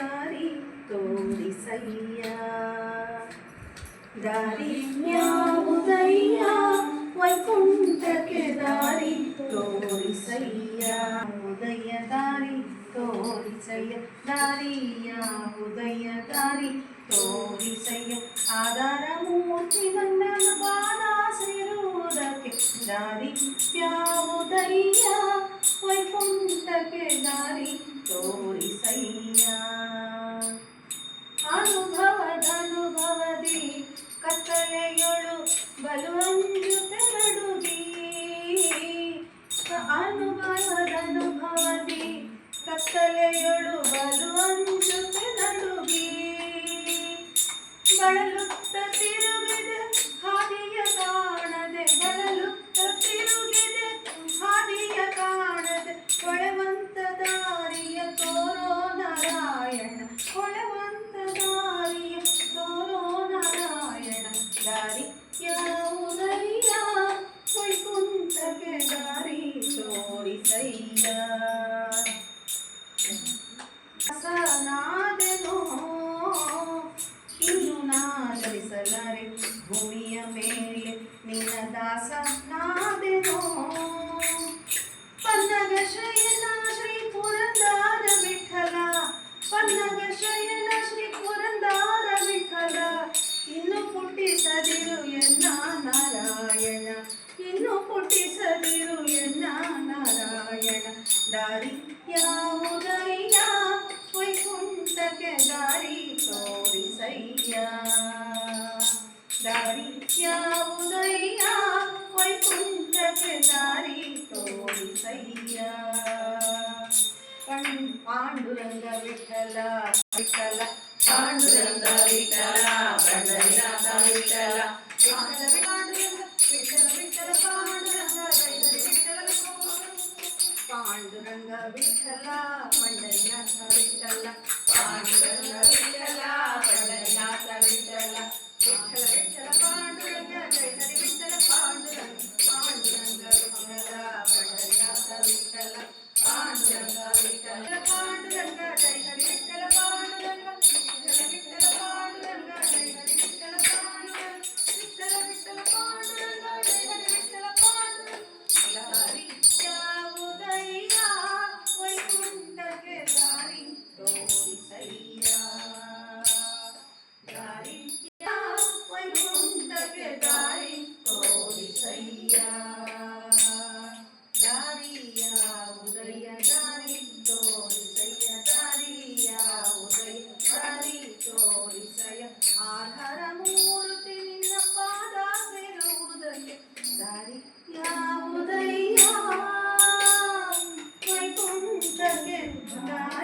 ದಾರಿ ತೋರಿಸಯ್ಯ. ದಾರಿ ಯಾವುದಯ್ಯ ವೈಕುಂಠಕ್ಕೆ ದಾರಿ ತೋರಿಸಯ್ಯ. ಉದಯ ದಾರಿ ತೋರಿಸಯ್ಯ. ದಾರಿ ಯಾವುದಯ್ಯ ದಾರಿ ತೋರಿಸಯ್ಯ. ಆಧಾರ ಮೂರ್ತಿ ನನ್ನ ಪಾದ ಸೇರುವುದಕ್ಕೆ ದಾರಿ ಯಾವುದಯ್ಯ ವೈಕುಂಠಕ್ಕೆ ದಾರಿ ತೋರಿಸಯ್ಯ. ಅನುಭವದಿ ಕತ್ತಲೆಯೊಳು ಬಲು ಅಂಜುತೆ ನಡುಗಿ. ಅನುಭವದಿ ಕತ್ತಲೆಯೊಳು ಬಲು ಅಂಜುತೆ ನಡುಗಿ. ಬಳಲುತ್ತ ತಿರುಗಿದೆ ಹಾದಿಯ ಕಾಣದೆ. ಬಳಲುತ್ತ ತಿರುಗಿದೆ ಹಾದಿಯ ಕಾಣದೆ. ಹೊಳೆವಂತ ದಾರಿಯ ತೋರೋ ನಾರಾಯಣ. ಹೊಳೆವಂತ ದಾರಿಯ ತೋರೋ ನಾರಾಯಣ. ದಾರಿ ಯಾವುದಯ್ಯ ವೈಕುಂಠಕ್ಕೆ ದಾರಿ ತೋರಿಸಯ್ಯ. ನಾದೆನೋ ಇನ್ನು ನಾ ಚಲಿಸಲಾರೆ ಭೂಮಿಯ ಮೇಲೆ ನಿನ್ನ ದಾಸ ನಾದೆನೋ. ಪನ್ನಗ ಶಯನ ಶ್ರೀ ಪುರಂದರ ವಿಠಲ. ಪನ್ನಗ ಶಯನ ಶ್ರೀ ಪುರಂದರ ವಿಠಲ. ಇನ್ನು ಪುಟ್ಟಿಸದಿರು ಎನ್ನ ನಾರಾಯಣ. ಇನ್ನು ಪುಟ್ಟಿಸದಿರು ಎನ್ನ ನಾರಾಯಣ. ದಾರಿ ಯಾವುದಯ್ಯ ವೈಕುಂಠಕ್ಕೆ ದಾರಿ ತೋರಿಸಯ್ಯ. ದಾರಿ ಯಾವುದಯ್ಯ ವೈಕುಂಠಕ್ಕೆ ದಾರಿ ತೋರಿಸಯ್ಯ. ಪಾಂಡುರಂಗ ವಿಠಲ ವಿಠಲ. ಪಾಂಡುರಂಗ ವಿಠಲ ಬಂಡರಿನಾಥ ವಿಠಲ. ಪಾಂಡುರಂಗ ವಿಠಲ ವಿಠಲ ಪಾಂಡುರಂಗ ವಿಠಲ. ಪಾಂಡುರಂಗ ವಿಠಲ ಬಂಡರಿನಾಥ ವಿಠಲ. ಪಾಂಡುರಂಗ ವಿಠಲ ಬಂಡರಿನಾಥ ವಿಠಲ. ವಿಠಲ ವಿಠಲ ಪಾಂಡುರಂಗ ಜಯ ಹರಿ ವಿಠಲ. ಪಾಂಡುರಂಗ ಪಾಂಡುರಂಗ ವಿಠಲ ಬಂಡರಿನಾಥ ವಿಠಲ. ಪಾಂಡುರಂಗ ವಿಠಲ ಪಾಂಡುರಂಗ ಜಯ ಹರಿ ವಿಠಲ. ಪಾಂಡುರಂಗ ವಿಠಲ ವಿಠಲ ಪಾಂಡುರಂಗ ಜಯ ಹರಿ ವಿಠಲ. ಪಾಂಡುರಂಗ ವಿಠಲ ವಿಠಲ ಪಾಂಡುರಂಗ ಜಯ ಹರಿ ವಿಠಲ. ಪಾಂಡುರಂಗ ದಾರಿ ಯಾವುದಯ್ಯ ವೈಕುಂಠಕ್ಕೆ ದಾರಿ ತೋರಿಸಯ್ಯ. ದಾರಿ ವೈಕುಂಠಕ್ಕೆ ದಾರಿ ತೋರಿಸಯ್ಯ. ದಾರಿ ಯಾವುದಯ್ಯ ದಾರಿ ತೋರಿಸಯ್ಯ. ದಾರಿ ಯಾವುದಯ್ಯ ದಾರಿ ತೋರಿಸಯ್ಯ. ಆಧಾರ ಮೂರ್ತಿ ನಿನ್ನ ಪಾದ ಸೇರುವುದಕ್ಕೆ ದಾರಿ ಯಾವುದಯ್ಯ ವೈಕುಂಠಕ್ಕೆ ದಾರಿ